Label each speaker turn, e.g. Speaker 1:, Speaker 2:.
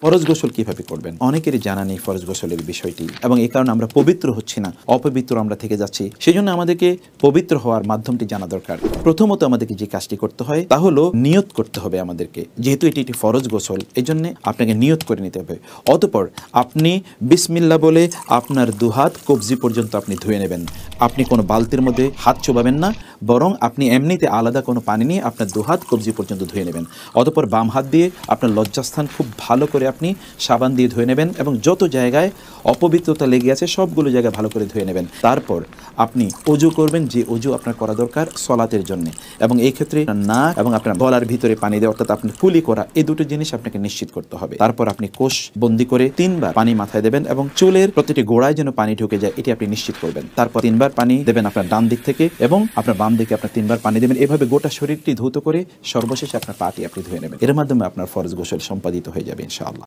Speaker 1: ফরজ গোসল কিভাবে করবেন? অনেকেরই জানা নেই ফরজ গোসলের বিষয়টি, এবং এই কারণে আমরা পবিত্র হচ্ছি না, অপবিত্র আমরা থেকে যাচ্ছি। সেই জন্য আমাদেরকে পবিত্র হওয়ার মাধ্যমটি জানা দরকার। প্রথমত আমাদেরকে যে কাজটি করতে হয় তা হলো নিয়ত করতে হবে আমাদেরকে। যেহেতু এটি একটি ফরজ গোসল, এই জন্য আপনাকে নিয়ত করে নিতে হবে। অতঃপর আপনি বিসমিল্লাহ বলে আপনার দুহাত কবজি পর্যন্ত আপনি ধুয়ে নেবেন। আপনি কোনো বালতির মধ্যে হাত চোবাবেন না, বরং আপনি এমনিতে আলাদা কোনো পানি নিয়ে আপনার দুহাত কবজি পর্যন্ত ধুয়ে নেবেন। অতঃপর বাম হাত দিয়ে আপনার লজ্জাস্থান খুব ভালো করে আপনি সাবান দিয়ে ধুয়ে নেবেন, এবং যত জায়গায় অপবিত্রতা লেগে আছে সবগুলো জায়গায় ভালো করে ধুয়ে নেবেন। তারপর আপনি অজু করবেন, যে অজু আপনার করা দরকার সলাতের জন্য, এবং এই ক্ষেত্রে নাক এবং আপনার গলার ভিতরে পানি দেওয়া, অর্থাৎ আপনার কুলি করা, এই দুটো জিনিস আপনাকে নিশ্চিত করতে হবে। তারপর আপনি কোষ বন্দি করে 3 বার পানি মাথায় দেবেন, এবং চুলের প্রতিটি গোড়ায় যেন পানি ঢুকে যায় এটি আপনি নিশ্চিত করবেন। তারপর 3 বার পানি দেবেন আপনার ডান দিক থেকে, এবং আপনার বাম দিকে আপনার 3 বার পানি দেবেন। এভাবে গোটা শরীরটি ধৌত করে সর্বশেষে আপনার পাটি আপনি ধুয়ে নেবেন। এর মাধ্যমে আপনার ফরজ গোসল সম্পাদিত হয়ে যাবে ইনশাআল্লাহ।